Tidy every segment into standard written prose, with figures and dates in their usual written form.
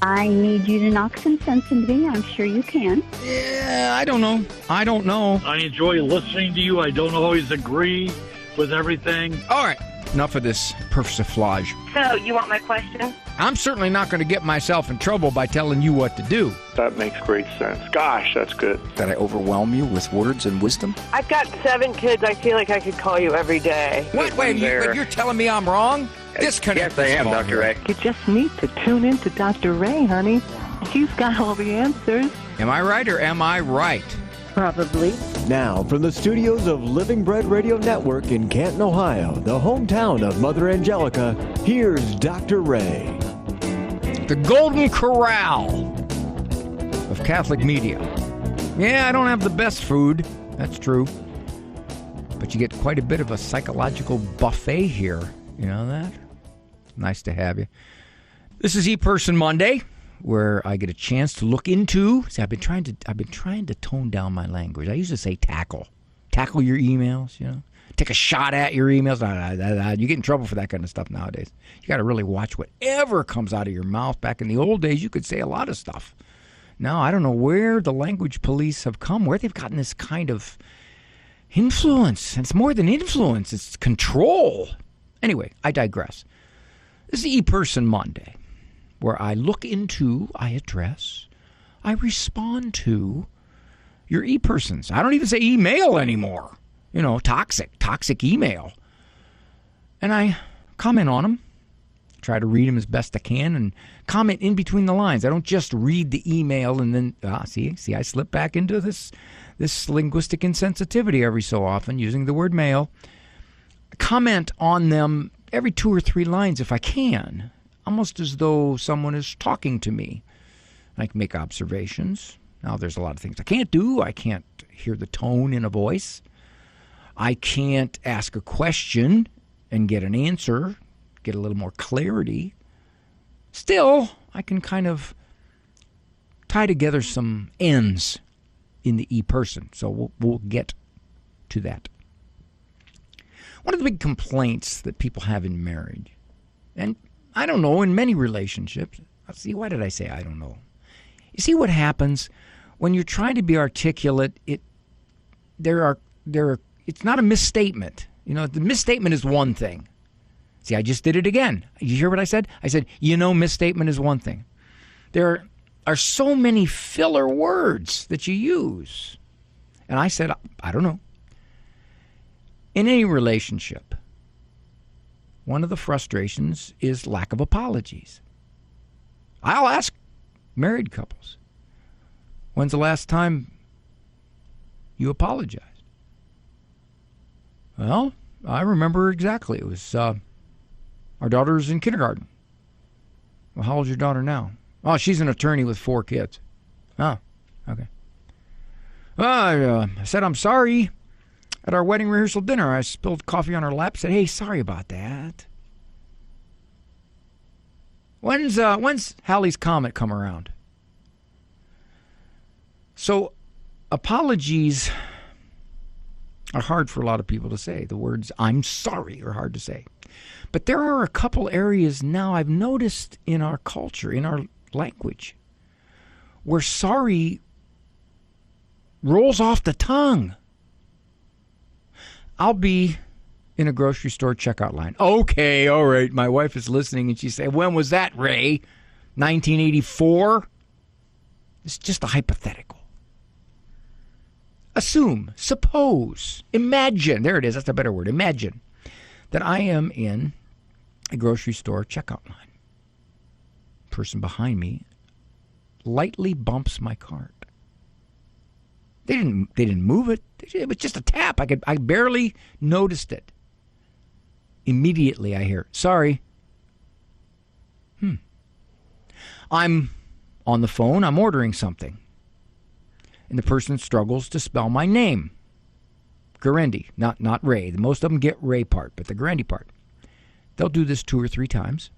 I need you to knock some sense into me. I'm sure you can. Yeah, I don't know. I enjoy listening to you. I don't always agree with everything. All right, enough of this persiflage. So, you want my question? I'm certainly not going to get myself in trouble by telling you what to do. That makes great sense. Gosh, that's good. Did I overwhelm you with words and wisdom? I've got 7 kids. I feel like I could call you every day. Wait, you're telling me I'm wrong? Disconnect. Yes, I am, Dr. Ray. You just need to tune in to Dr. Ray, honey. He's got all the answers. Am I right or am I right? Probably. Now, from the studios of Living Bread Radio Network in Canton, Ohio, the hometown of Mother Angelica, here's Dr. Ray. The Golden Corral of Catholic media. Yeah, I don't have the best food. That's true. But you get quite a bit of a psychological buffet here. You know that? Nice to have you. This is ePerson Monday, where I get a chance to look into. See, I've been trying to tone down my language. I used to say tackle your emails. You know, take a shot at your emails. You get in trouble for that kind of stuff nowadays. You got to really watch whatever comes out of your mouth. Back in the old days, you could say a lot of stuff. Now I don't know where the language police have come, where they've gotten this kind of influence. It's more than influence; it's control. Anyway, I digress. This is ePerson Monday, where I look into, I address, I respond to your ePersons. I don't even say email anymore. You know, toxic email. And I comment on them, try to read them as best I can, and comment in between the lines. I don't just read the email and then, see, I slip back into this linguistic insensitivity every so often, using the word mail. Comment on them every 2 or 3 lines if I can, almost as though someone is talking to me. I can make observations. Now, there's a lot of things I can't do. I can't hear the tone in a voice. I can't ask a question and get an answer, get a little more clarity. Still, I can kind of tie together some ends in the ePerson. So we'll get to that. One of the big complaints that people have in marriage, and I don't know, in many relationships, see, why did I say I don't know? You see what happens when you're trying to be articulate, it's not a misstatement. You know, the misstatement is one thing. See, I just did it again. You hear what I said? I said, misstatement is one thing. There are so many filler words that you use. And I said, I don't know. In any relationship, one of the frustrations is lack of apologies. I'll ask married couples, when's the last time you apologized? Well, I remember exactly. It was our daughter's in kindergarten. Well, how old's your daughter now? Oh, she's an attorney with 4 kids. Oh, okay. I said, I'm sorry. At our wedding rehearsal dinner, I spilled coffee on her lap, said, hey, sorry about that. When's Halley's Comet come around? So apologies are hard for a lot of people to say. The words I'm sorry are hard to say. But there are a couple areas now I've noticed in our culture, in our language, where sorry rolls off the tongue. I'll be in a grocery store checkout line. Okay, all right. My wife is listening and she said, when was that, Ray? 1984? It's just a hypothetical. Assume, suppose, imagine, there it is, that's a better word, imagine that I am in a grocery store checkout line. Person behind me lightly bumps my cart. They didn't move it. It was just a tap. I barely noticed it. Immediately I hear, sorry. I'm on the phone. I'm ordering something. And the person struggles to spell my name. Gurendi, not Ray. Most of them get Ray part, but the Gurendi part. They'll do this 2 or 3 times.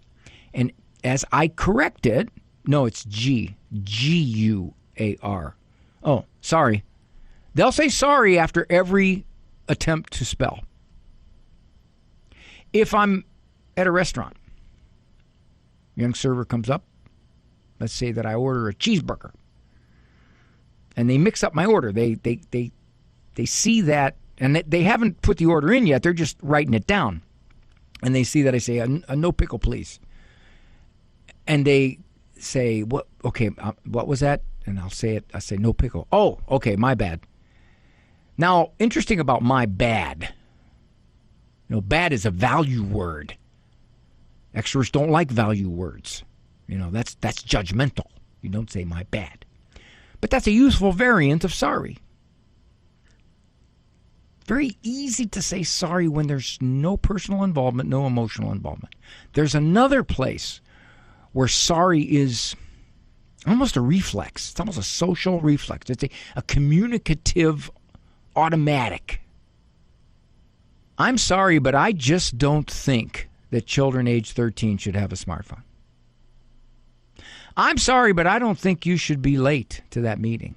And as I correct it, no, it's G. G-U-A-R. Oh, sorry. They'll say sorry after every attempt to spell. If I'm at a restaurant, young server comes up, let's say that I order a cheeseburger, and they mix up my order. They see that, and they haven't put the order in yet. They're just writing it down. And they see that I say, a no pickle, please. And they say, what? Okay, what was that? And I'll say it. I say, no pickle. Oh, okay, my bad. Now, interesting about my bad. Bad is a value word. Extroverts don't like value words. That's judgmental. You don't say my bad. But that's a useful variant of sorry. Very easy to say sorry when there's no personal involvement, no emotional involvement. There's another place where sorry is almost a reflex. It's almost a social reflex. It's a communicative automatic. I'm sorry, but I just don't think that children age 13 should have a smartphone. I'm sorry, but I don't think you should be late to that meeting.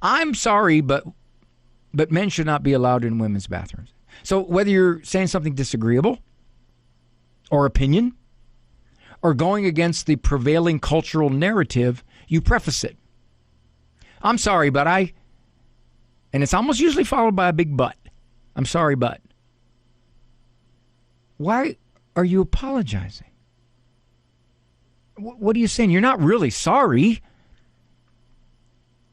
I'm sorry, but men should not be allowed in women's bathrooms. So whether you're saying something disagreeable or opinion or going against the prevailing cultural narrative, you preface it. I'm sorry, but and it's almost usually followed by a big but. I'm sorry, but. Why are you apologizing? What are you saying? You're not really sorry.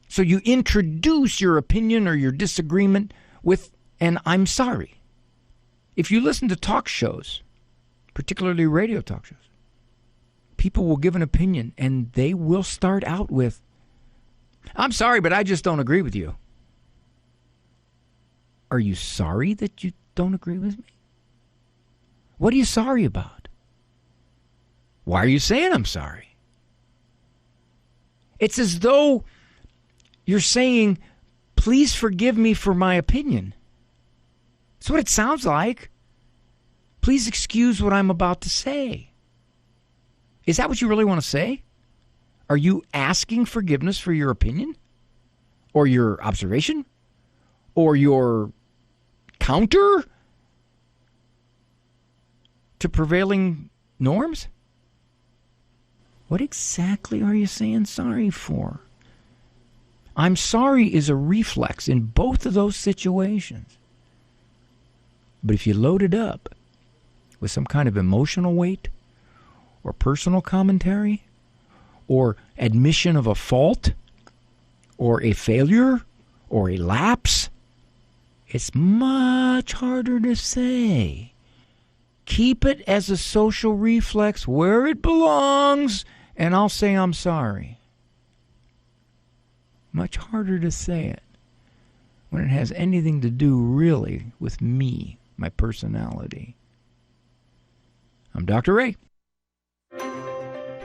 So you introduce your opinion or your disagreement with an I'm sorry. If you listen to talk shows, particularly radio talk shows, people will give an opinion and they will start out with, I'm sorry, but I just don't agree with you. Are you sorry that you don't agree with me? What are you sorry about? Why are you saying I'm sorry? It's as though you're saying, please forgive me for my opinion. That's what it sounds like. Please excuse what I'm about to say. Is that what you really want to say? Are you asking forgiveness for your opinion? Or your observation? Or your counter to prevailing norms? What exactly are you saying sorry for? I'm sorry is a reflex in both of those situations. But if you load it up with some kind of emotional weight or personal commentary or admission of a fault or a failure or a lapse, it's much harder to say. Keep it as a social reflex where it belongs, and I'll say I'm sorry. Much harder to say it when it has anything to do really with me, my personality. I'm Dr. Ray.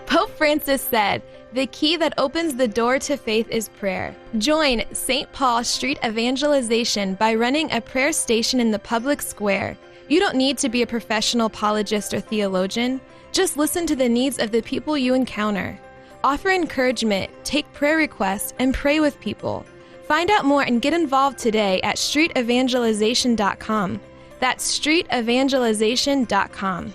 Pope Francis said, "The key that opens the door to faith is prayer." Join St. Paul Street Evangelization by running a prayer station in the public square. You don't need to be a professional apologist or theologian. Just listen to the needs of the people you encounter. Offer encouragement, take prayer requests, and pray with people. Find out more and get involved today at streetevangelization.com. That's streetevangelization.com.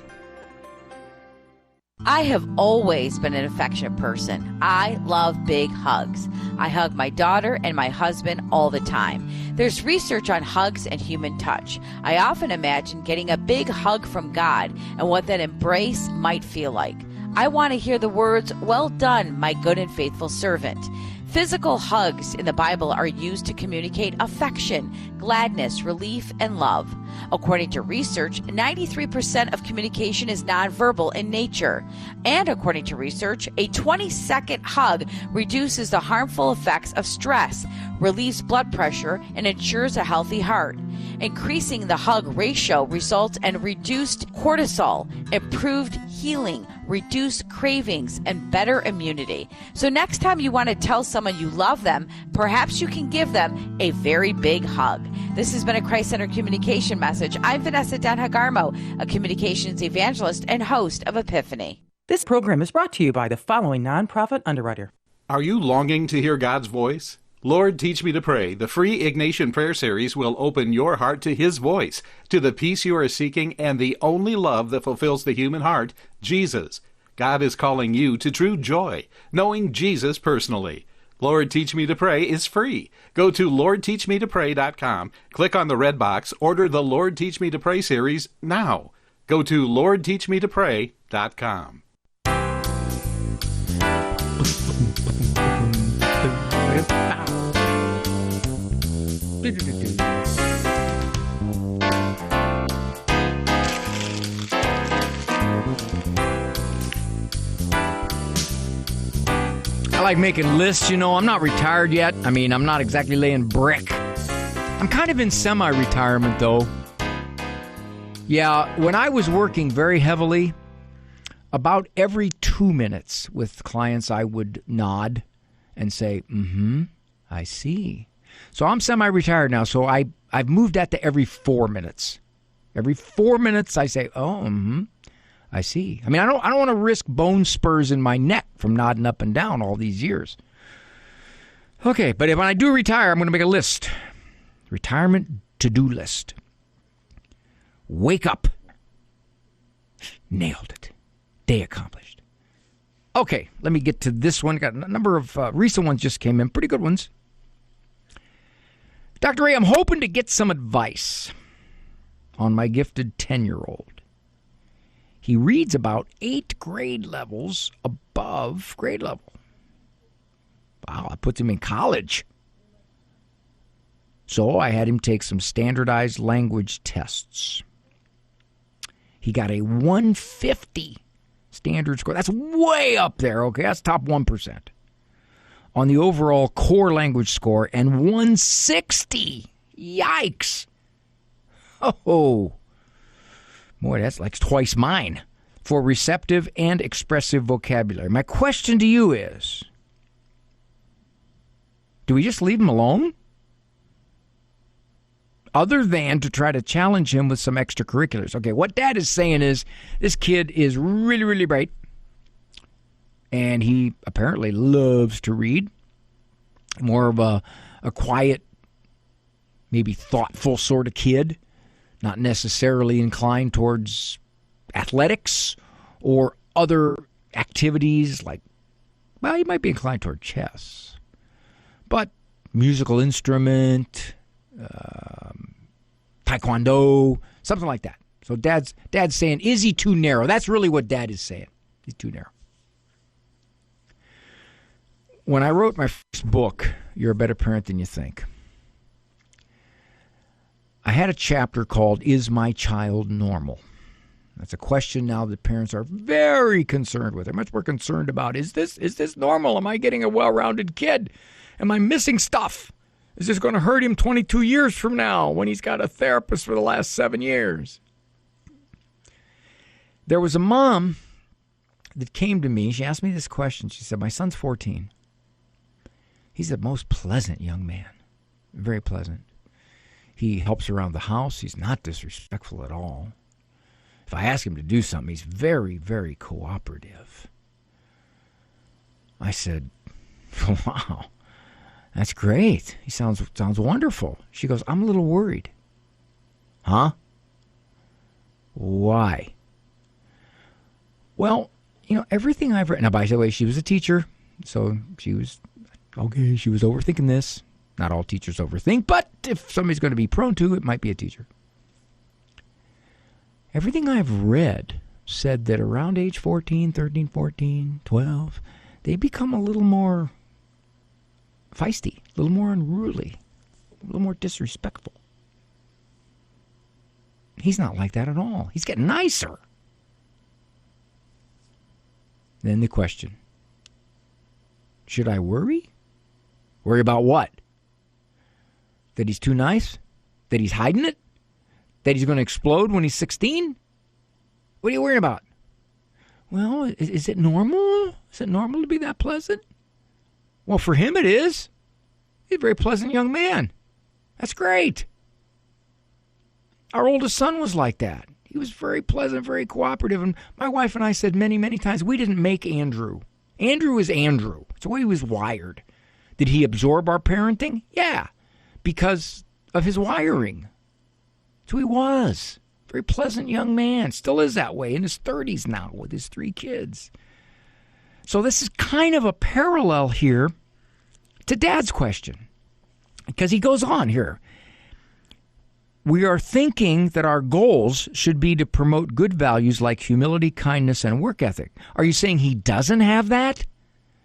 I have always been an affectionate person. I love big hugs. I hug my daughter and my husband all the time. There's research on hugs and human touch. I often imagine getting a big hug from God and what that embrace might feel like. I want to hear the words, "Well done, my good and faithful servant." Physical hugs in the Bible are used to communicate affection, gladness, relief, and love. According to research, 93% of communication is nonverbal in nature. And according to research, a 20-second hug reduces the harmful effects of stress, relieves blood pressure, and ensures a healthy heart. Increasing the hug ratio results in reduced cortisol, improved healing, reduced cravings, and better immunity. So next time you want to tell someone you love them, perhaps you can give them a very big hug. This has been a Christ-Centered Communication message. I'm Vanessa Denhagarmo, a communications evangelist and host of Epiphany. This program is brought to you by the following nonprofit underwriter. Are you longing to hear God's voice? Lord, Teach Me to Pray, the free Ignatian Prayer Series will open your heart to His voice, to the peace you are seeking, and the only love that fulfills the human heart, Jesus. God is calling you to true joy, knowing Jesus personally. Lord Teach Me to Pray is free. Go to LordTeachMeToPray.com, click on the red box, order the Lord Teach Me to Pray series now. Go to LordTeachMeToPray.com. I like making lists, you know. I'm not retired yet. I mean, I'm not exactly laying brick. I'm kind of in semi-retirement, though. Yeah, when I was working very heavily, about every 2 minutes with clients, I would nod and say, I see. So I'm semi-retired now, so I've moved that to every 4 minutes. Every 4 minutes, I say, I see. I mean, I don't want to risk bone spurs in my neck from nodding up and down all these years. Okay, but when I do retire, I'm going to make a list. Retirement to-do list. Wake up. Nailed it. Day accomplished. Okay, let me get to this one. Got a number of recent ones just came in. Pretty good ones. Dr. Ray, I'm hoping to get some advice on my gifted 10-year-old. He reads about 8 grade levels above grade level. Wow, that puts him in college. So I had him take some standardized language tests. He got a 150 standard score. That's way up there, okay? That's top 1%. On the overall core language score, and 160. Yikes. Oh. Boy, that's like twice mine for receptive and expressive vocabulary. My question to you is, do we just leave him alone? Other than to try to challenge him with some extracurriculars. Okay, what Dad is saying is this kid is really, really bright, and he apparently loves to read. More of a quiet, maybe thoughtful sort of kid. Not necessarily inclined towards athletics or other activities like, well, he might be inclined toward chess. But musical instrument, taekwondo, something like that. So Dad's saying, is he too narrow? That's really what Dad is saying. He's too narrow. When I wrote my first book, You're a Better Parent Than You Think, I had a chapter called, Is My Child Normal? That's a question now that parents are very concerned with. They're much more concerned about, is this normal? Am I getting a well-rounded kid? Am I missing stuff? Is this going to hurt him 22 years from now when he's got a therapist for the last 7 years? There was a mom that came to me. She asked me this question. She said, my son's 14. He's the most pleasant young man. Very pleasant. He helps around the house. He's not disrespectful at all. If I ask him to do something, he's very, very cooperative. I said, wow, that's great. He sounds wonderful. She goes, I'm a little worried. Huh? Why? Well, you know, everything I've read. Now, by the way, she was a teacher, so she was overthinking this. Not all teachers overthink, but if somebody's going to be prone to, it might be a teacher. Everything I've read said that around age 14, 13, 14, 12, they become a little more feisty, a little more unruly, a little more disrespectful. He's not like that at all. He's getting nicer. Then the question, should I worry? Worry about what? That he's too nice? That he's hiding it? That he's going to explode when he's 16? What are you worrying about? Well, is it normal? Is it normal to be that pleasant? Well, for him it is. He's a very pleasant young man. That's great. Our oldest son was like that. He was very pleasant, very cooperative. And my wife and I said many, many times, we didn't make Andrew. Andrew is Andrew. It's the way he was wired. Did he absorb our parenting? Yeah, because of his wiring. That's who he was. Very pleasant young man. Still is that way in his 30s now with his 3 kids. So this is kind of a parallel here to Dad's question, because he goes on here. We are thinking that our goals should be to promote good values like humility, kindness, and work ethic. Are you saying he doesn't have that?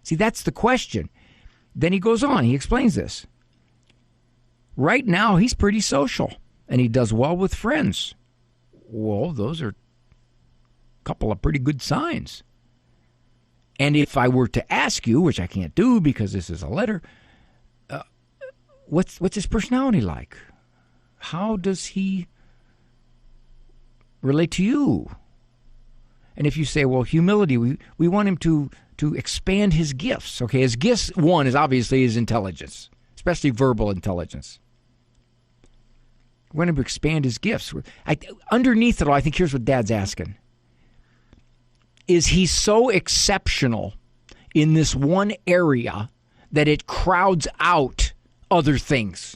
See, that's the question. Then he goes on. He explains this. Right now, he's pretty social, and he does well with friends. Well, those are a couple of pretty good signs. And if I were to ask you, which I can't do because this is a letter, what's his personality like? How does he relate to you? And if you say, well, humility, we want him to expand his gifts. Okay, his gifts, one, is obviously his intelligence, especially verbal intelligence. We want him to expand his gifts. Underneath it all, I think here's what Dad's asking. Is he so exceptional in this one area that it crowds out other things?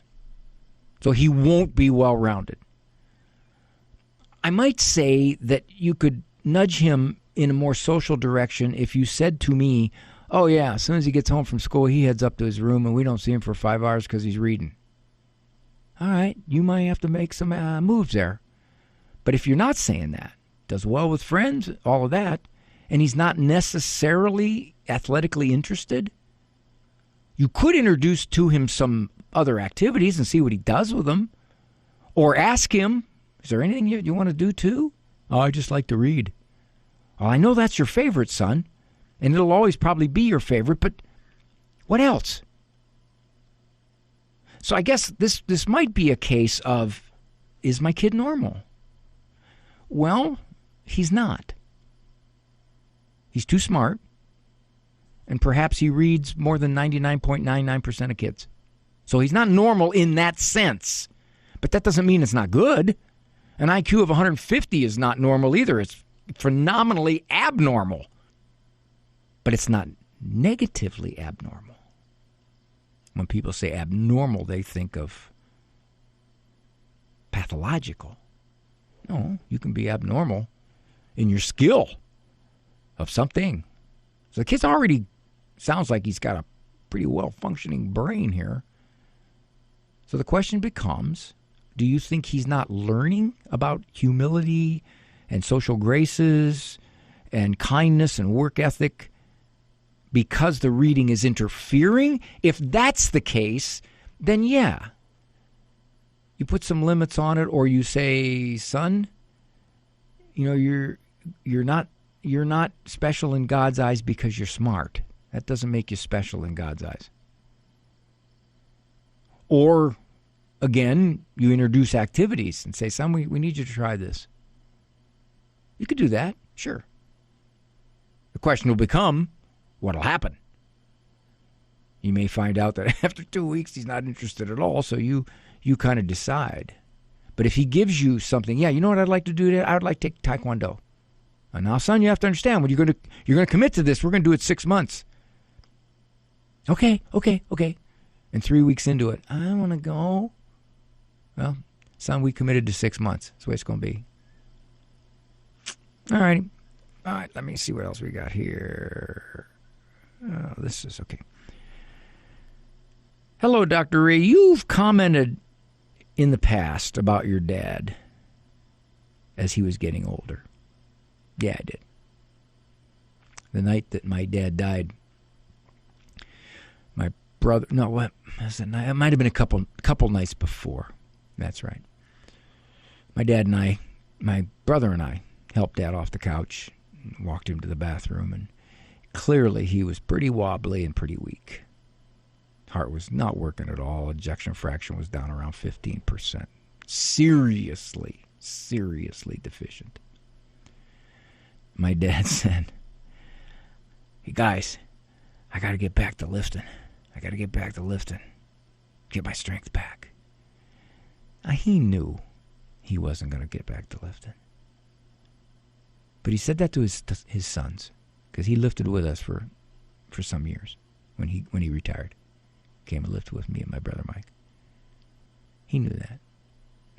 So he won't be well-rounded. I might say that you could nudge him in a more social direction if you said to me, oh yeah, as soon as he gets home from school, he heads up to his room and we don't see him for 5 hours because he's reading. All right, you might have to make some moves there. But if you're not saying that, does well with friends, all of that, and he's not necessarily athletically interested, you could introduce to him some other activities and see what he does with them. Or ask him, is there anything you want to do too? Oh, I just like to read. Well, I know that's your favorite, son, and it'll always probably be your favorite, but what else? So I guess this might be a case of, is my kid normal? Well, he's not. He's too smart, and perhaps he reads more than 99.99% of kids. So he's not normal in that sense. But that doesn't mean it's not good. An IQ of 150 is not normal either. It's phenomenally abnormal. But it's not negatively abnormal. When people say abnormal, they think of pathological. No, you can be abnormal in your skill of something. So the kid's already sounds like he's got a pretty well-functioning brain here. So the question becomes, do you think he's not learning about humility and social graces and kindness and work ethic because the reading is interfering? If that's the case, then yeah. You put some limits on it, or you say, son, you know, you're not special in God's eyes because you're smart. That doesn't make you special in God's eyes. Or, again, you introduce activities and say, son, we need you to try this. You could do that, sure. The question will become, what'll happen? You may find out that after 2 weeks he's not interested at all, so you kind of decide. But if he gives you something, yeah, you know what I'd like to do today? I would like to take Taekwondo. And now, son, you have to understand, when you're going to commit to this, we're going to do it 6 months. Okay. And 3 weeks into it, I want to go. Well, son, we committed to 6 months. That's the way it's going to be. All right, let me see what else we got here. Oh, this is okay. Hello, Dr. Ray. You've commented in the past about your dad as he was getting older. Yeah, I did. The night that my dad died, my brother, no, what was it? It might have been a couple nights before. That's right. My dad and I, my brother and I, helped Dad off the couch, walked him to the bathroom, and clearly he was pretty wobbly and pretty weak. Heart was not working at all. Ejection fraction was down around 15%. Seriously deficient. My dad said, hey, guys, I got to get back to lifting. Get my strength back. Now, he knew he wasn't going to get back to lifting. But he said that to his sons, because he lifted with us for some years when he retired. Came and lifted with me and my brother Mike. He knew that.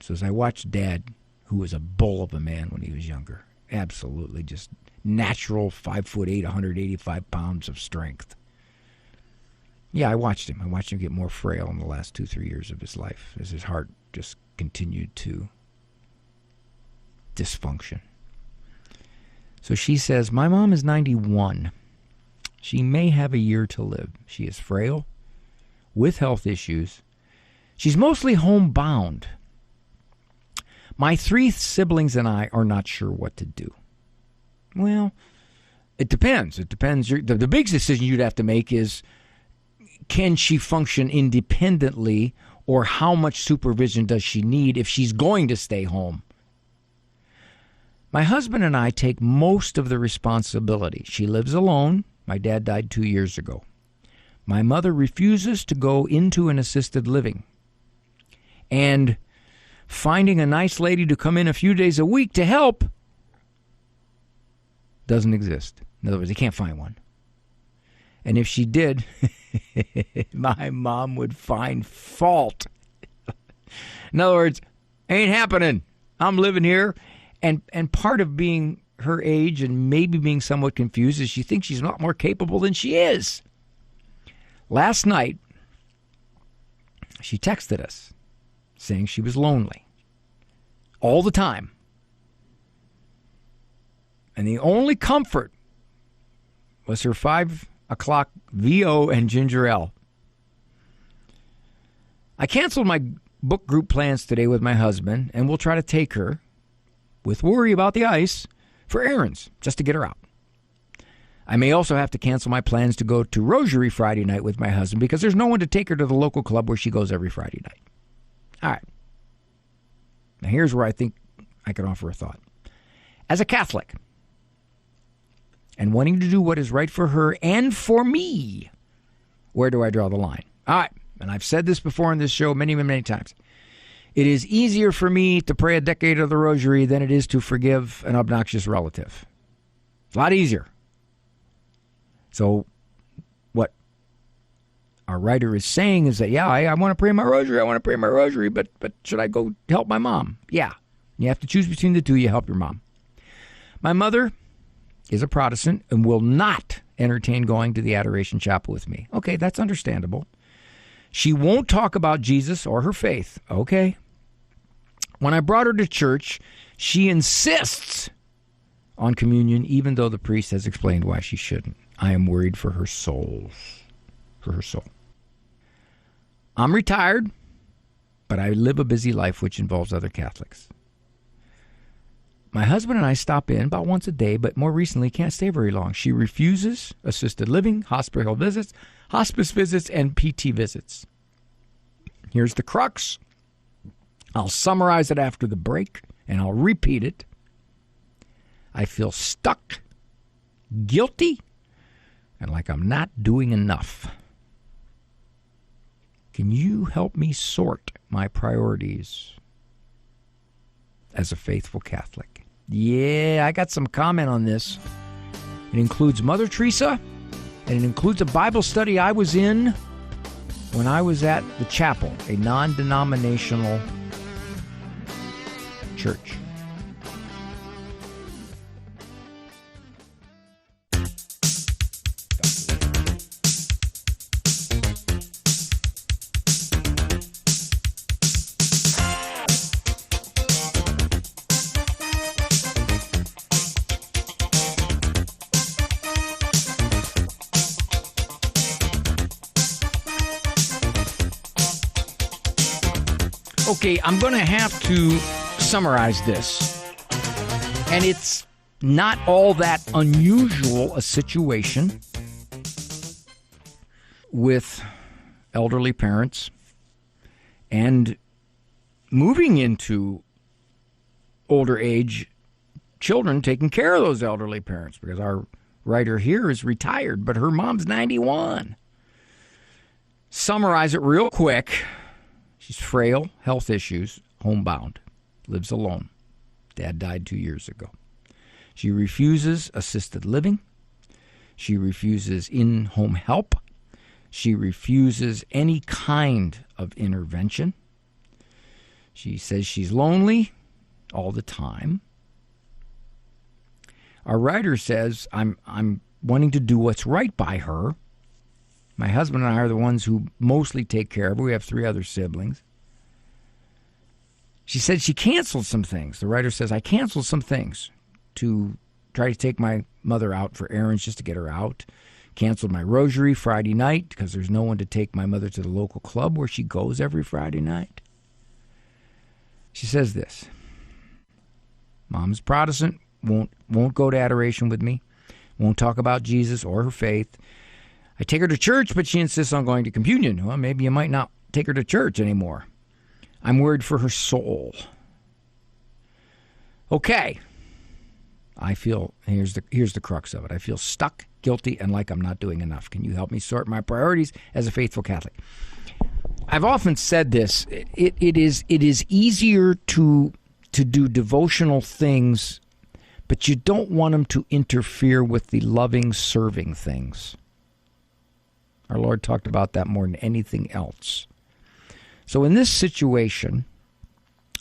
So as I watched Dad, who was a bull of a man when he was younger. Absolutely just natural 5'8", 185 pounds of strength. Yeah, I watched him. I watched him get more frail in the last 2-3 years of his life as his heart just continued to dysfunction. So she says, my mom is 91. She may have a year to live. She is frail, with health issues. She's mostly homebound. My 3 siblings and I are not sure what to do. Well, it depends. It depends. The big decision you'd have to make is, can she function independently, or how much supervision does she need if she's going to stay home? My husband and I take most of the responsibility. She lives alone. My dad died 2 years ago. My mother refuses to go into an assisted living. And finding a nice lady to come in a few days a week to help doesn't exist. In other words, they can't find one. And if she did, my mom would find fault. In other words, ain't happening. I'm living here. And part of being her age and maybe being somewhat confused is she thinks she's a lot more capable than she is. Last night, she texted us saying she was lonely all the time. And the only comfort was her 5 o'clock VO and ginger ale. I canceled my book group plans today with my husband, and we'll try to take her, with worry about the ice, for errands, just to get her out. I may also have to cancel my plans to go to Rosary Friday night with my husband because there's no one to take her to the local club where she goes every Friday night. All right. Now here's where I think I can offer a thought. As a Catholic, and wanting to do what is right for her and for me, where do I draw the line? All right. And I've said this before on this show many, many times. It is easier for me to pray a decade of the rosary than it is to forgive an obnoxious relative. It's a lot easier. So what our writer is saying is that, yeah, I want to pray my rosary, but should I go help my mom? Yeah. You have to choose between the two. You help your mom. My mother is a Protestant and will not entertain going to the Adoration Chapel with me. Okay, that's understandable. She won't talk about Jesus or her faith. Okay. When I brought her to church, she insists on communion, even though the priest has explained why she shouldn't. I am worried for her soul. I'm retired, but I live a busy life which involves other Catholics. My husband and I stop in about once a day, but more recently can't stay very long. She refuses assisted living, hospice visits, and PT visits. Here's the crux. I'll summarize it after the break, and I'll repeat it. I feel stuck, guilty, and like I'm not doing enough. Can you help me sort my priorities as a faithful Catholic? Yeah, I got some comment on this. It includes Mother Teresa, and it includes a Bible study I was in when I was at the chapel, a non-denominational church. Okay, I'm going to have to summarize this. And it's not all that unusual a situation with elderly parents and moving into older age children taking care of those elderly parents, because our writer here is retired, but her mom's 91. Summarize it real quick. She's frail, health issues, homebound, lives alone. Dad died 2 years ago. She refuses assisted living. She refuses in-home help. She refuses any kind of intervention. She says she's lonely, all the time. Our writer says, I'm wanting to do what's right by her. My husband and I are the ones who mostly take care of her. We have 3 other siblings. She said she canceled some things. The writer says, I canceled some things to try to take my mother out for errands just to get her out. Canceled my rosary Friday night because there's no one to take my mother to the local club where she goes every Friday night. She says this, Mom's Protestant, won't go to adoration with me, won't talk about Jesus or her faith. I take her to church, but she insists on going to communion. Well, maybe you might not take her to church anymore. I'm worried for her soul. Okay. I feel, here's the crux of it. I feel stuck, guilty, and like I'm not doing enough. Can you help me sort my priorities as a faithful Catholic? I've often said this. It is easier to do devotional things, but you don't want them to interfere with the loving, serving things. Our Lord talked about that more than anything else. So in this situation,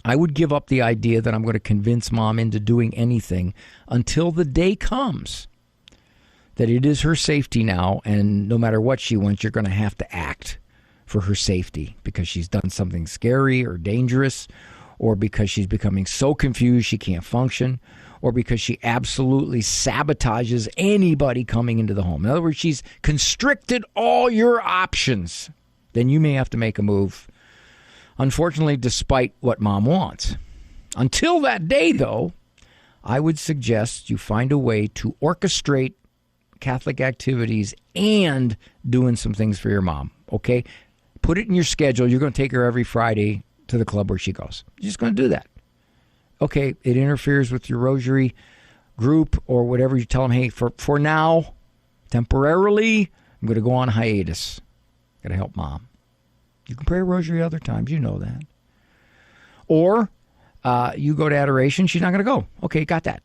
I would give up the idea that I'm going to convince Mom into doing anything until the day comes that it is her safety now, and no matter what she wants, you're going to have to act for her safety because she's done something scary or dangerous, or because she's becoming so confused she can't function, or because she absolutely sabotages anybody coming into the home. In other words, she's constricted all your options. Then you may have to make a move, unfortunately, despite what Mom wants. Until that day, though, I would suggest you find a way to orchestrate Catholic activities and doing some things for your mom, okay? Put it in your schedule. You're going to take her every Friday to the club where she goes. You're just going to do that. Okay, it interferes with your rosary group or whatever. You tell them, hey, for now, temporarily, I'm going to go on hiatus. Got to help Mom. You can pray a rosary other times. You know that. Or you go to adoration. She's not going to go. Okay, got that.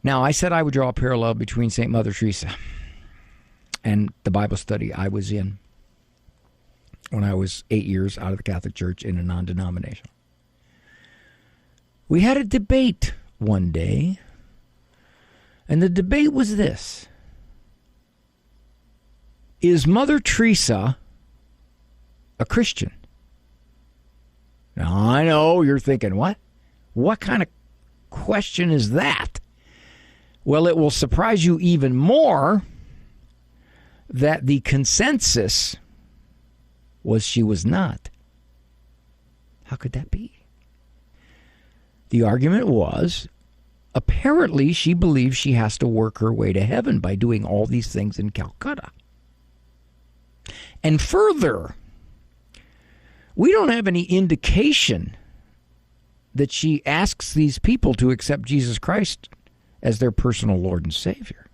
Now, I said I would draw a parallel between St. Mother Teresa and the Bible study I was in when I was 8 years out of the Catholic Church in a non-denominational. We had a debate one day, and the debate was this. Is Mother Teresa a Christian? Now, I know you're thinking, what? What kind of question is that? Well, it will surprise you even more that the consensus was she was not. How could that be? The argument was, apparently she believes she has to work her way to heaven by doing all these things in Calcutta. And further, we don't have any indication that she asks these people to accept Jesus Christ as their personal Lord and Savior.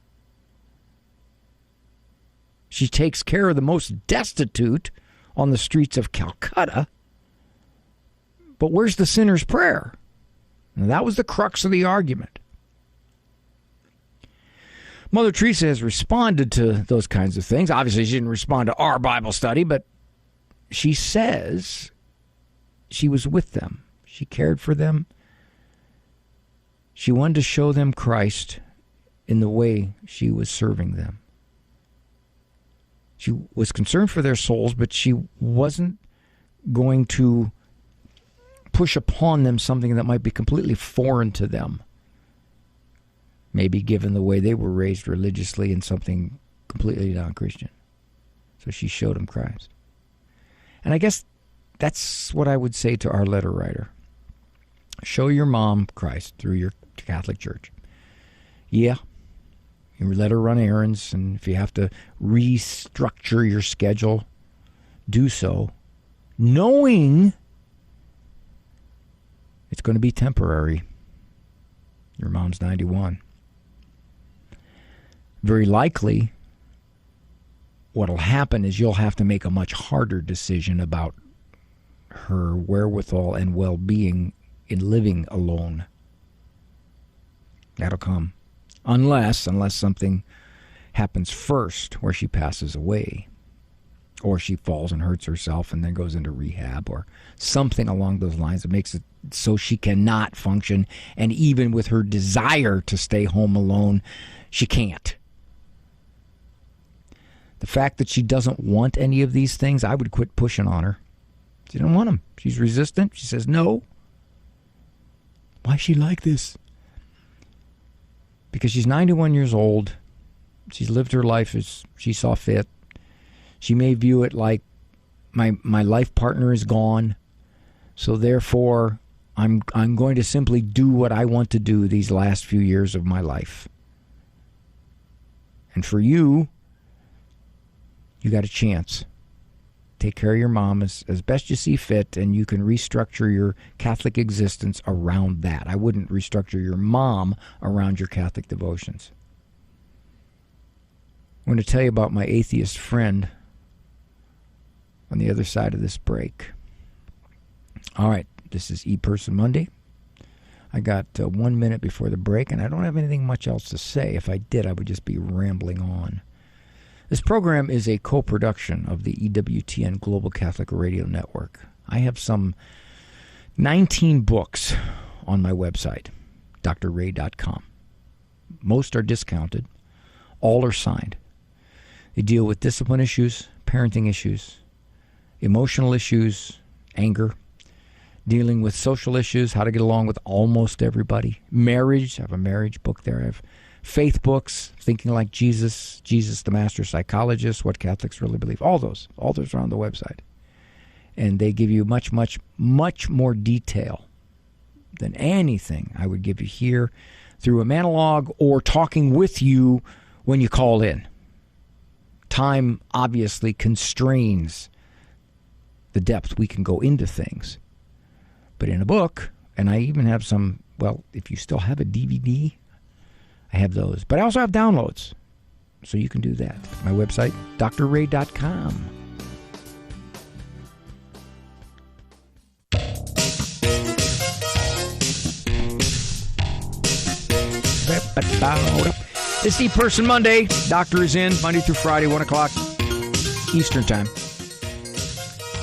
She takes care of the most destitute on the streets of Calcutta. But where's the sinner's prayer? And that was the crux of the argument. Mother Teresa has responded to those kinds of things. Obviously, she didn't respond to our Bible study, but she says she was with them. She cared for them. She wanted to show them Christ in the way she was serving them. She was concerned for their souls, but she wasn't going to push upon them something that might be completely foreign to them. Maybe given the way they were raised religiously and something completely non-Christian. So she showed them Christ. And I guess that's what I would say to our letter writer. Show your mom Christ through your Catholic Church. Yeah, you let her run errands, and if you have to restructure your schedule, do so, knowing it's going to be temporary. Your mom's 91. Very likely, what'll happen is you'll have to make a much harder decision about her wherewithal and well-being in living alone. That'll come. Unless something happens first where she passes away, or she falls and hurts herself and then goes into rehab, or something along those lines that makes it so she cannot function. And even with her desire to stay home alone, she can't. The fact that she doesn't want any of these things, I would quit pushing on her. She doesn't want them. She's resistant. She says no. Why is she like this? Because she's 91 years old. She's lived her life as she saw fit. She may view it like my life partner is gone, so therefore I'm going to simply do what I want to do these last few years of my life. And for you, you got a chance. Take care of your mom as best you see fit, and you can restructure your Catholic existence around that. I wouldn't restructure your mom around your Catholic devotions. I'm going to tell you about my atheist friend on the other side of this break. All right, this is ePerson Monday. I got 1 minute before the break, and I don't have anything much else to say. If I did, I would just be rambling on. This program is a co-production of the EWTN Global Catholic Radio Network. I have some 19 books on my website, drray.com. Most are discounted. All are signed. They deal with discipline issues, parenting issues, emotional issues, anger, dealing with social issues, how to get along with almost everybody, marriage. I have a marriage book there. I have faith books, Thinking Like Jesus, Jesus the Master Psychologist, What Catholics Really Believe. All those are on the website. And they give you much, much, much more detail than anything I would give you here through a monologue or talking with you when you call in. Time obviously constrains the depth we can go into things. But in a book, and I even have some, well, if you still have a DVD, I have those. But I also have downloads, so you can do that. My website, drray.com. It's ePerson Monday. Doctor is in Monday through Friday, 1 o'clock Eastern Time.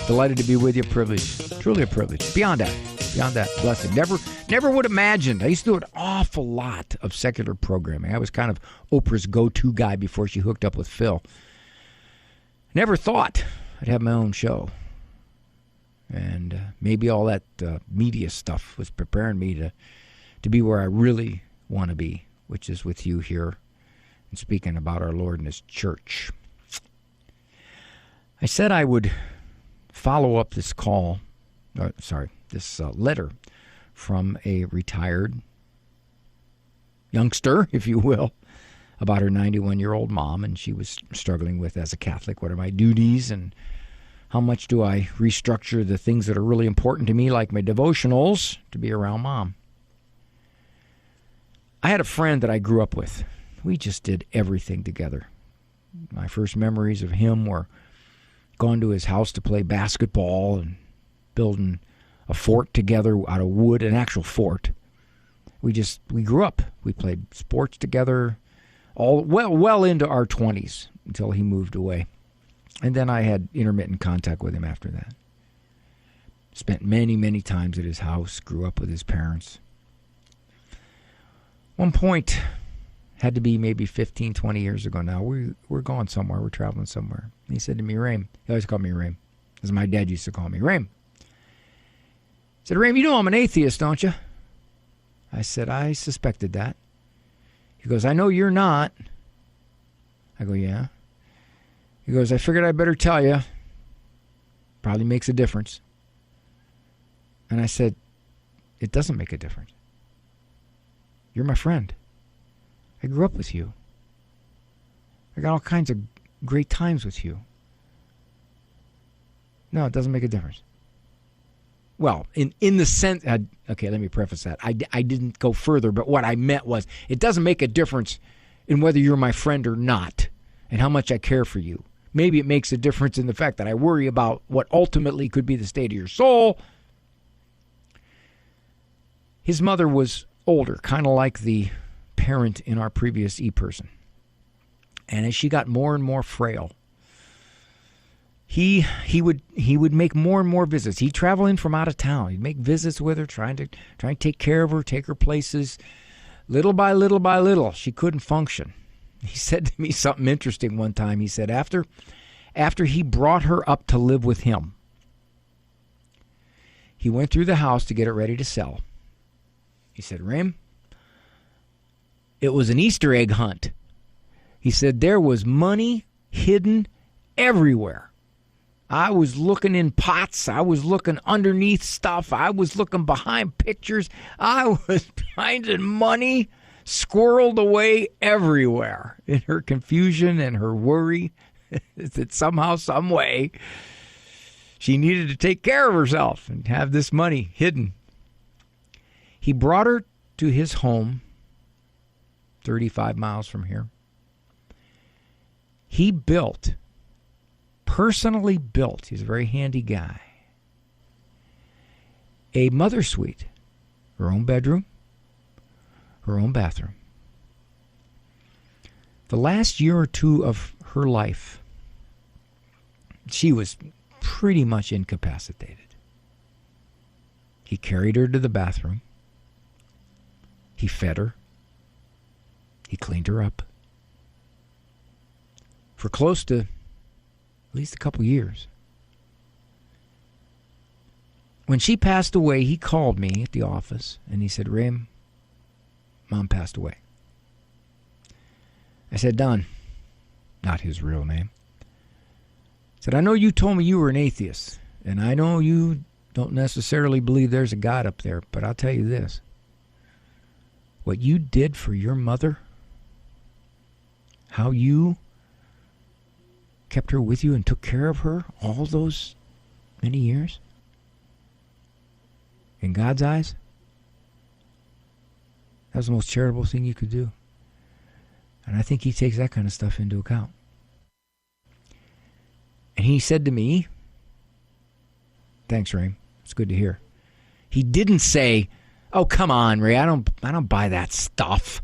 Delighted to be with you. Privilege. Truly a privilege. Beyond that, blessing. Never would have imagined. I used to do an awful lot of secular programming. I was kind of Oprah's go-to guy before she hooked up with Phil. Never thought I'd have my own show. And maybe all that media stuff was preparing me to be where I really want to be, which is with you here and speaking about our Lord and His church. I said I would follow up this letter from a retired youngster, if you will, about her 91-year-old mom, and she was struggling with, as a Catholic, what are my duties and how much do I restructure the things that are really important to me, like my devotionals, to be around Mom. I had a friend that I grew up with. We just did everything together. My first memories of him were going to his house to play basketball and building a fort together out of wood, an actual fort. We grew up. We played sports together all well into our 20s until he moved away. And then I had intermittent contact with him after that. Spent many, many times at his house, grew up with his parents. One point, had to be maybe 15, 20 years ago now, we're going somewhere, we're traveling somewhere. And he said to me, Raym, he always called me Raym, as my dad used to call me, Raym. He said, Raym, you know I'm an atheist, don't you? I said, I suspected that. He goes, I know you're not. I go, yeah. He goes, I figured I'd better tell you. Probably makes a difference. And I said, it doesn't make a difference. You're my friend. I grew up with you. I got all kinds of great times with you. No, it doesn't make a difference. Well, in the sense, okay, let me preface that. I didn't go further, but what I meant was it doesn't make a difference in whether you're my friend or not and how much I care for you. Maybe it makes a difference in the fact that I worry about what ultimately could be the state of your soul. His mother was older, kind of like the parent in our previous ePerson. And as she got more and more frail, he would make more and more visits. He'd travel in from out of town. He'd make visits with her, trying to take care of her, take her places. Little by little by little, she couldn't function. He said to me something interesting one time. He said after he brought her up to live with him, he went through the house to get it ready to sell. He said, Rim, it was an Easter egg hunt. He said there was money hidden everywhere. I was looking in pots. I was looking underneath stuff. I was looking behind pictures. I was finding money squirreled away everywhere in her confusion and her worry that somehow, some way, she needed to take care of herself and have this money hidden. He brought her to his home, 35 miles from here. He personally built, he's a very handy guy, a mother suite, her own bedroom, her own bathroom. The last year or two of her life, she was pretty much incapacitated. He carried her to the bathroom. He fed her. He cleaned her up. For close to at least a couple years. When she passed away, he called me at the office and he said, Rim, Mom passed away. I said, Don, not his real name. I said, I know you told me you were an atheist, and I know you don't necessarily believe there's a God up there, but I'll tell you this. What you did for your mother, how you kept her with you and took care of her all those many years, in God's eyes, that was the most charitable thing you could do. And I think he takes that kind of stuff into account. And he said to me, thanks, Ray. It's good to hear. He didn't say, oh, come on, Ray, I don't buy that stuff.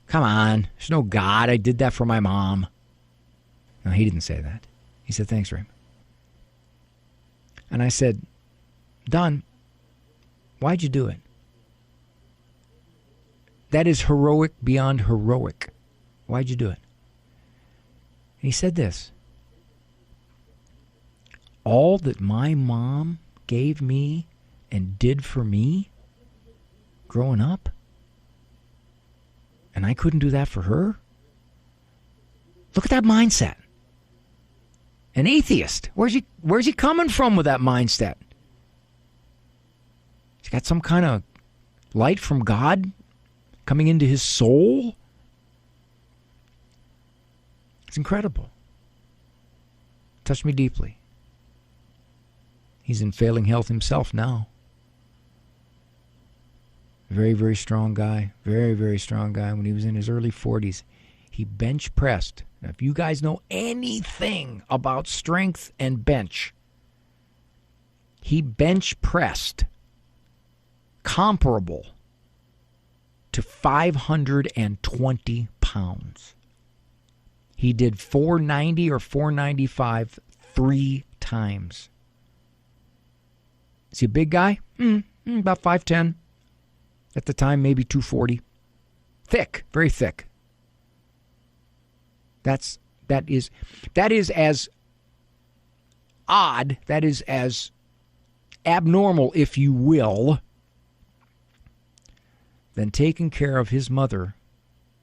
Come on, there's no God. I did that for my mom. No, he didn't say that. He said, thanks, Ray. And I said, Don, why'd you do it? That is heroic beyond heroic. Why'd you do it? And he said this. All that my mom gave me and did for me growing up, and I couldn't do that for her? Look at that mindset. An atheist. Where's he coming from with that mindset? He's got some kind of light from God coming into his soul? It's incredible. Touched me deeply. He's in failing health himself now. Very, very strong guy. Very, very strong guy. When he was in his early 40s, he bench pressed. Now, if you guys know anything about strength and bench, he bench pressed comparable to 520 pounds. He did 490 or 495 3 times. Is he a big guy? About 5'10". At the time, maybe 240. Thick, very thick. That is as odd, that is as abnormal, if you will, than taking care of his mother,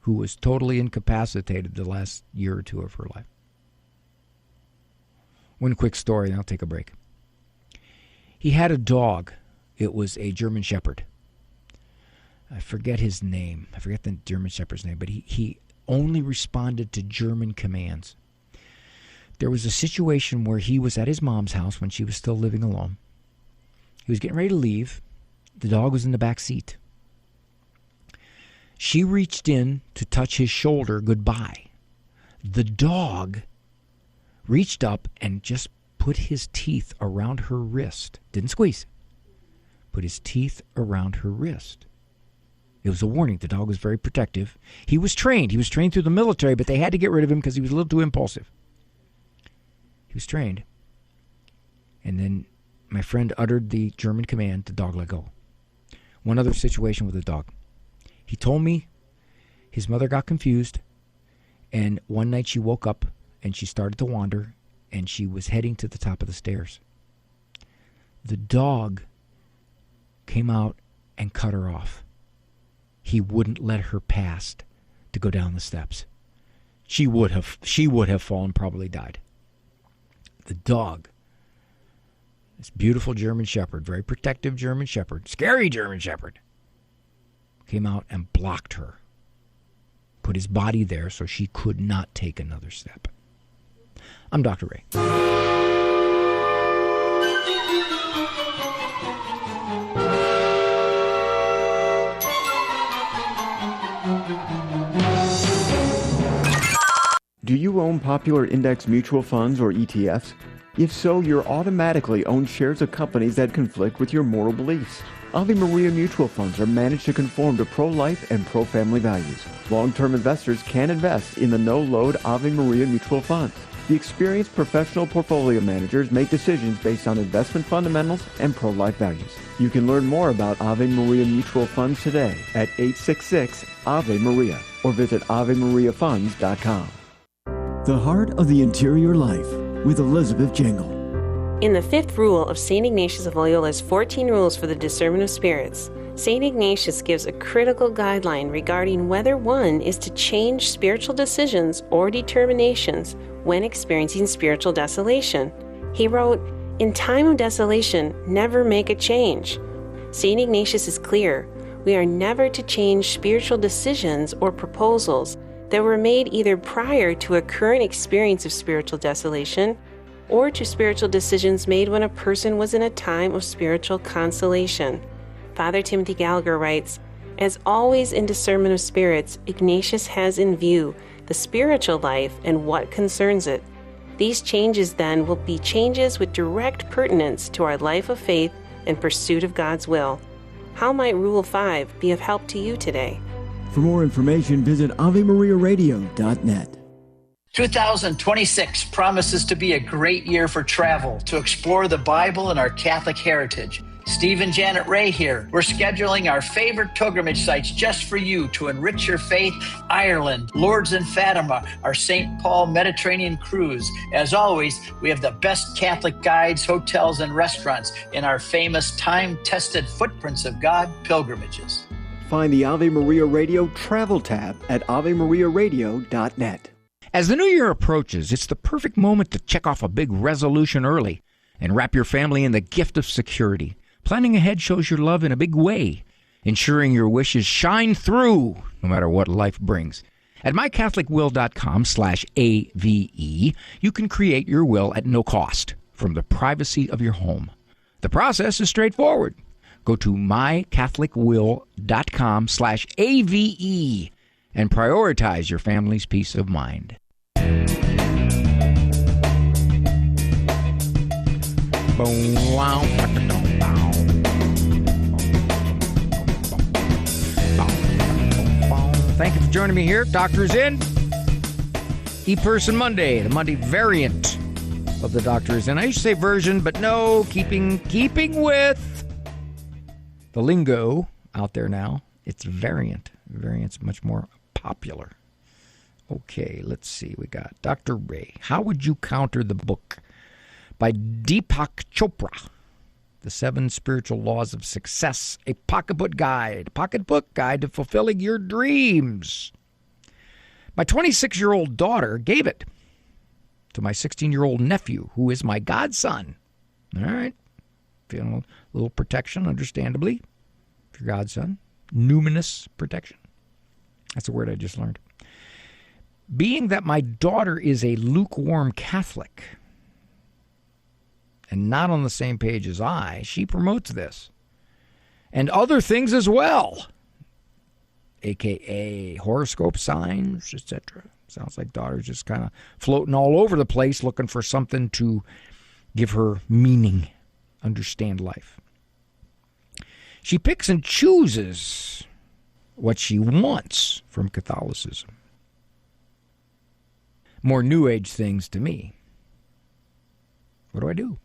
who was totally incapacitated the last year or two of her life. One quick story, and I'll take a break. He had a dog. It was a German Shepherd. I forget his name. I forget the German Shepherd's name, but he only responded to German commands. There was a situation where he was at his mom's house when she was still living alone. He was getting ready to leave. The dog was in the back seat. She reached in to touch his shoulder goodbye. The dog reached up and just put his teeth around her wrist. Didn't squeeze. Put his teeth around her wrist. It was a warning. The dog was very protective. He was trained. He was trained through the military, but they had to get rid of him because he was a little too impulsive. He was trained. And then my friend uttered the German command, the dog let go. One other situation with the dog. He told me his mother got confused, and one night she woke up and she started to wander, and she was heading to the top of the stairs. The dog came out and cut her off. He wouldn't let her pass to go down the steps. She would have fallen, probably died. The dog, this beautiful German Shepherd, very protective German Shepherd, scary German Shepherd, came out and blocked her. Put his body there so she could not take another step. I'm Dr. Ray. Do you own popular index mutual funds or ETFs? If so, you're automatically own shares of companies that conflict with your moral beliefs. Ave Maria mutual funds are managed to conform to pro-life and pro-family values. Long-term investors can invest in the no-load Ave Maria mutual funds. The experienced professional portfolio managers make decisions based on investment fundamentals and pro-life values. You can learn more about Ave Maria mutual funds today at 866-AVE-MARIA or visit AveMariaFunds.com. The Heart of the Interior Life with Elizabeth Jingle. In the fifth rule of St. Ignatius of Loyola's 14 Rules for the Discernment of Spirits, St. Ignatius gives a critical guideline regarding whether one is to change spiritual decisions or determinations when experiencing spiritual desolation. He wrote, "In time of desolation, never make a change." St. Ignatius is clear. We are never to change spiritual decisions or proposals that were made either prior to a current experience of spiritual desolation or to spiritual decisions made when a person was in a time of spiritual consolation. Father Timothy Gallagher writes, "As always in discernment of spirits, Ignatius has in view the spiritual life and what concerns it. These changes then will be changes with direct pertinence to our life of faith and pursuit of God's will." How might Rule 5 be of help to you today? For more information, visit AveMariaRadio.net. 2026 promises to be a great year for travel, to explore the Bible and our Catholic heritage. Steve and Janet Ray here. We're scheduling our favorite pilgrimage sites just for you to enrich your faith. Ireland, Lourdes and Fatima, our St. Paul Mediterranean cruise. As always, we have the best Catholic guides, hotels, and restaurants in our famous time-tested Footprints of God pilgrimages. Find the Ave Maria Radio travel tab at AveMariaRadio.net. As the new year approaches, it's the perfect moment to check off a big resolution early and wrap your family in the gift of security. Planning ahead shows your love in a big way, ensuring your wishes shine through no matter what life brings. At mycatholicwill.com/AVE, you can create your will at no cost from the privacy of your home. The process is straightforward. Go to mycatholicwill.com/AVE and prioritize your family's peace of mind. Thank you for joining me here. Doctor's In. E-Person Monday, the Monday variant of the Doctor's In. I used to say version, but no, keeping with the lingo out there now. It's variant. Variant's much more popular. Okay, let's see. We got Dr. Ray. How would you counter the book by Deepak Chopra, The 7 Spiritual Laws of Success, a pocketbook guide to fulfilling your dreams? My 26-year-old daughter gave it to my 16-year-old nephew, who is my godson. All right. Feeling a little protection, understandably, for your godson. Numinous protection. That's a word I just learned. Being that my daughter is a lukewarm Catholic and not on the same page as I, she promotes this. And other things as well, a.k.a. horoscope signs, etc. Sounds like daughter's just kind of floating all over the place looking for something to give her meaning, understand life. She picks and chooses what she wants from Catholicism. More New Age things to me. What do I do?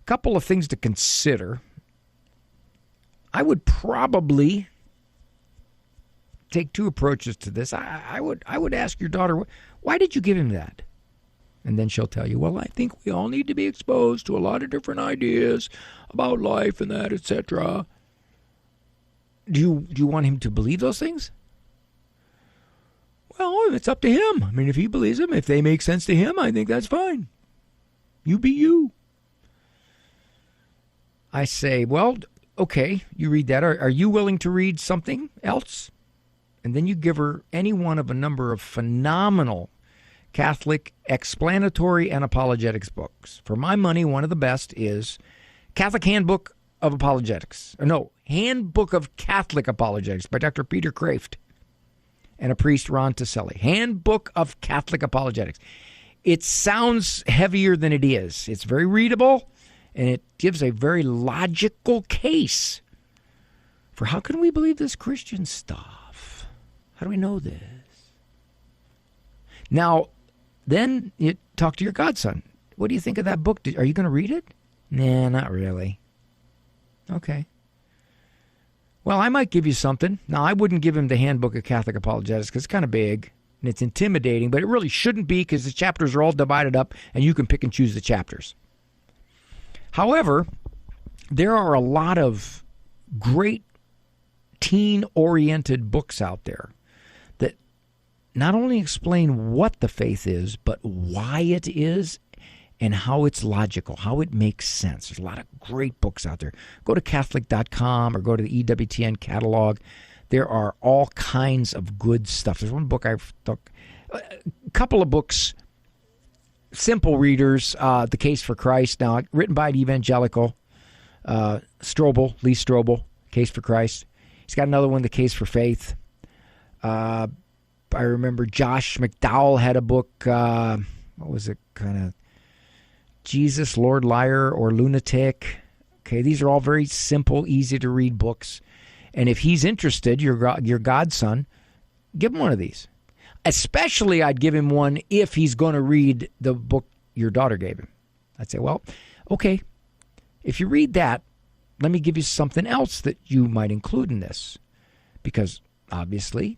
couple of things to consider. I would probably take two approaches to this. I would ask your daughter, why did you give him that? And then she'll tell you, well, I think we all need to be exposed to a lot of different ideas about life and that, etc. Do you want him to believe those things? Well, it's up to him. I mean, if he believes them, if they make sense to him, I think that's fine. You be you. I say, well, okay, you read that. Are you willing to read something else? And then you give her any one of a number of phenomenal Catholic explanatory and apologetics books. For my money, one of the best is Catholic Handbook of Apologetics. Handbook of Catholic Apologetics by Dr. Peter Kraft and a priest, Ron Taselli. Handbook of Catholic Apologetics. It sounds heavier than it is. It's very readable, and it gives a very logical case for how can we believe this Christian stuff? How do we know this? Now, then you talk to your godson. What do you think of that book? Are you going to read it? Nah, not really. Okay. Well, I might give you something. Now, I wouldn't give him the Handbook of Catholic Apologetics because it's kind of big and it's intimidating, but it really shouldn't be because the chapters are all divided up and you can pick and choose the chapters. However, there are a lot of great teen-oriented books out there that not only explain what the faith is, but why it is and how it's logical, how it makes sense. There's a lot of great books out there. Go to Catholic.com or go to the EWTN catalog. There are all kinds of good stuff. There's one book I've took, a couple of books, simple readers, The Case for Christ, now written by an evangelical, Lee Strobel, Case for Christ. He's got another one, The Case for Faith. I remember Josh McDowell had a book, what was it, kind of Jesus, Lord Liar, or Lunatic. Okay, these are all very simple, easy to read books. And if he's interested, your godson, give him one of these. Especially I'd give him one if he's going to read the book your daughter gave him. I'd say, well, okay, if you read that, let me give you something else that you might include in this. Because obviously,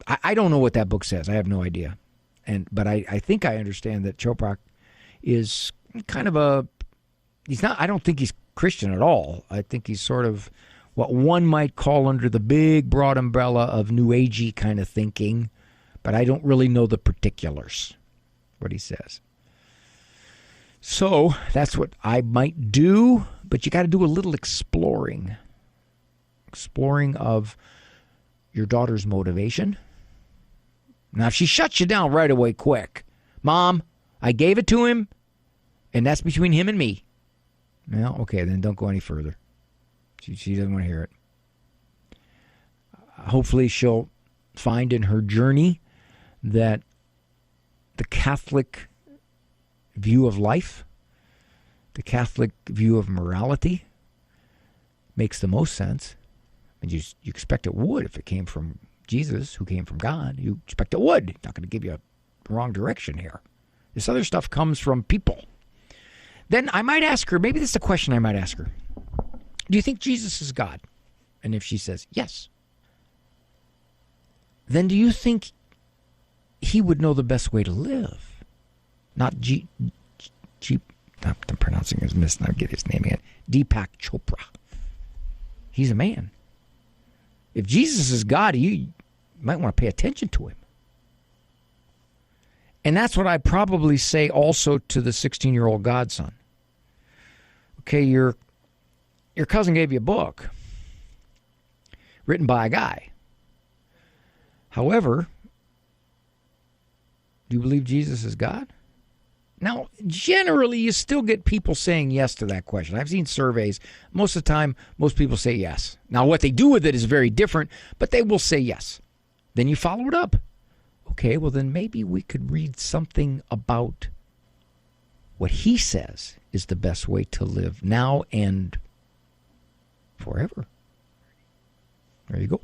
I don't know what that book says. I have no idea. But I think I understand that Choprak is kind of I don't think he's Christian at all. I think he's sort of what one might call under the big, broad umbrella of New Agey kind of thinking, but I don't really know the particulars, what he says. So that's what I might do, but you got to do a little exploring of your daughter's motivation. Now, if she shuts you down right away quick, Mom, I gave it to him, and that's between him and me. Well, okay, then don't go any further. She doesn't want to hear it. Hopefully she'll find in her journey that the Catholic view of life, the Catholic view of morality makes the most sense. And you expect it would if it came from Jesus, who came from God. You expect it would. Not going to give you a wrong direction here. This other stuff comes from people. Then I might ask her, maybe this is a question I might ask her. Do you think Jesus is God? And if she says yes, then do you think he would know the best way to live? Not I'm pronouncing his not get his name again. Deepak Chopra. He's a man. If Jesus is God, you might want to pay attention to him. And that's what I'd probably say also to the 16-year-old godson. Okay, your cousin gave you a book written by a guy. However, do you believe Jesus is God? Now, generally, you still get people saying yes to that question. I've seen surveys. Most of the time, most people say yes. Now, what they do with it is very different, but they will say yes. Then you follow it up. Okay, well, then maybe we could read something about what he says is the best way to live now and forever. There you go.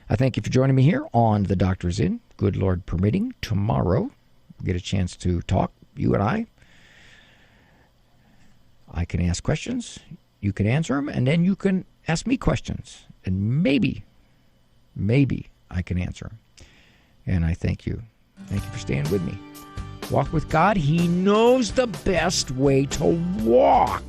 I thank you for joining me here on The Doctor's Inn. Good Lord permitting, tomorrow we'll get a chance to talk, you and I, I can ask questions, you can answer them, and then you can ask me questions. And maybe I can answer them. And I thank you. Thank you for staying with me. Walk with God. He knows the best way to walk.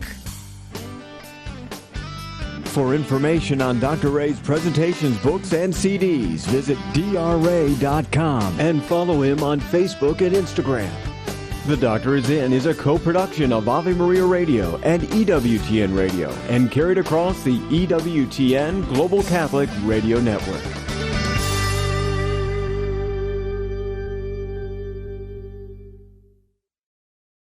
For information on Dr. Ray's presentations, books, and CDs, visit drray.com and follow him on Facebook and Instagram. The Doctor Is In is a co-production of Ave Maria Radio and EWTN Radio and carried across the EWTN Global Catholic Radio Network.